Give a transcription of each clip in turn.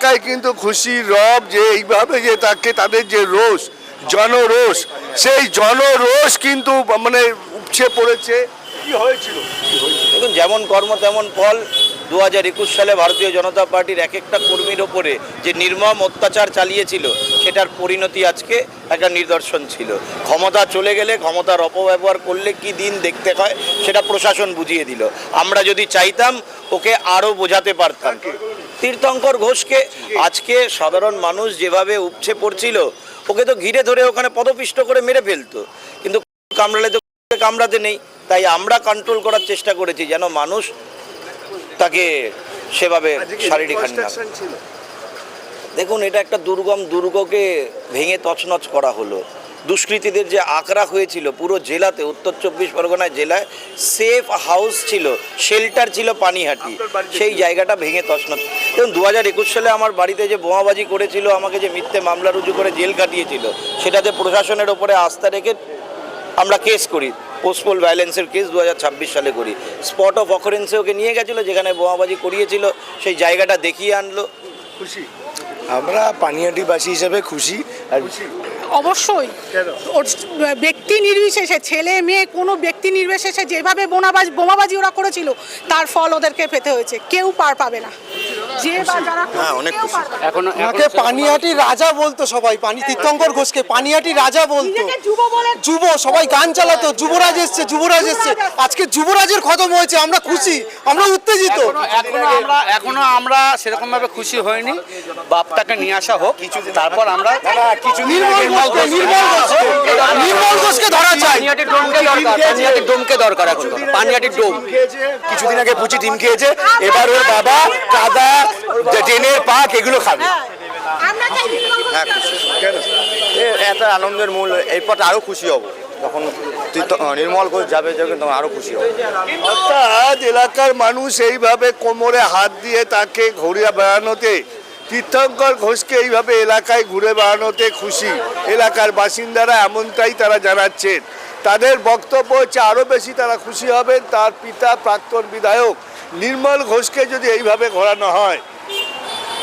এলাকায় কিন্তু খুশি রব যে এইভাবে যে তাকে তাদের যে রোষ জনরোষ সেই জনরোষ কিন্তু মানে উপচে পড়েছে। কি হয়েছিল? দেখুন, যেমন কর্ম তেমন ফল। 2021 সালে ভারতীয় জনতা পার্টির এক একটা কর্মীর ওপরে যে নির্মম অত্যাচার চালিয়েছিল সেটার পরিণতি আজকে একটা নিদর্শন ছিল। ক্ষমতা চলে গেলে, ক্ষমতার অপব্যবহার করলে কি দিন দেখতে হয় সেটা প্রশাসন বুঝিয়ে দিল। আমরা যদি চাইতাম ওকে আরও বোঝাতে পারতাম। তীর্থঙ্কর ঘোষকে আজকে সাধারণ মানুষ যেভাবে উপচে পড়ছিল, ওকে তো ঘিরে ধরে ওখানে পদপিষ্ট করে মেরে ফেলতো, কিন্তু কামড়ালে তো কামড়াতে নেই। তাই আমরা কন্ট্রোল করার চেষ্টা করেছি যেন মানুষ তাকে সেভাবে শারীরিক হানি না। দেখুন, এটা একটা দুর্গম দুর্গকে ভেঙে তছনছ করা হলো। দুষ্কৃতীদের যে আঁকড়া হয়েছিল পুরো জেলাতে, উত্তর 24 পরগনায় জেলায় সেফ হাউস ছিল, শেল্টার ছিল পানিহাটি, সেই জায়গাটা ভেঙে তছনছ। দেখুন, 2021 সালে আমার বাড়িতে যে বোমাবাজি করেছিল, আমাকে যে মিথ্যে মামলা রুজু করে জেল কাটিয়েছিল, সেটাতে প্রশাসনের ওপরে আস্থা রেখে আমরা কেস করি, পোস্টপোল ভায়োলেন্সের কেস 2026 সালে করি। স্পট অফ অকারেন্সে ওকে নিয়ে গেছিলো, যেখানে বোমাবাজি করিয়েছিল সেই জায়গাটা দেখিয়ে আনলো। খুশি আমরা পানিহাটিবাসী হিসেবে খুশি। আর অবশ্যই ওর ব্যক্তি নির্বিশেষে, ছেলে মেয়ে কোনো ব্যক্তি নির্বিশেষে যেভাবে বোমাবাজি ওরা করেছিল তার ফল ওদেরকে পেতে হয়েছে। কেউ পার পাবে না, যে বা যারা অনেক কেউ খুশি। পার পাবে না। ওনাকে পানিহাটি রাজা বলতো সবাই, তীর্থঙ্কর ঘোষকে পানিহাটি রাজা বলতো। নিজেকে যুব বলে যুব সবাই গান চালাতো, যুবরাজ এসছে যুবরাজ এসছে। আজকে যুবরাজের খতম হয়েছে, আমরা খুশি, আমরা উত্তেজিত। এখনো আমরা সেরকম ভাবে খুশি হইনি। বাপটাকে নিয়ে আসা হোক, তারপর আমরা নির্মল ঘোষকে ধরা চাই। পানিহাটির ডোমকে দরকার এখন, পানিহাটির ডোম। কিছুদিন আগে পুচি ডিম খেয়েছে, এবার ওর বাবা কাদা, ট্রেনের পাক এগুলো খাবে। আমরা চাই নির্মল ঘোষ এত আনন্দের মূল, এরপর আরো খুশি হব যখন নির্মল ঘোষ যাবে, তখন আরো খুশি হব। অর্থাৎ এলাকার মানুষ এইভাবে কোমরে হাত দিয়ে তাকে ঘুরে বেড়ানোতে, তীর্থঙ্কর ঘোষকে এইভাবে এলাকায় ঘুরে বেড়ানোতে খুশি। এলাকার বাসিন্দারা এমনটাই তারা জানাচ্ছেন। তাদের বক্তব্য হচ্ছে আরও বেশি তারা খুশি হবেন তার পিতা প্রাক্তন বিধায়ক নির্মল ঘোষকে যদি এইভাবে ঘোরানো হয়।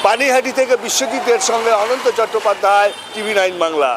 পানিহাটি থেকে বিশ্বজিতের সঙ্গে অনন্ত চট্টোপাধ্যায়, TV9 বাংলা।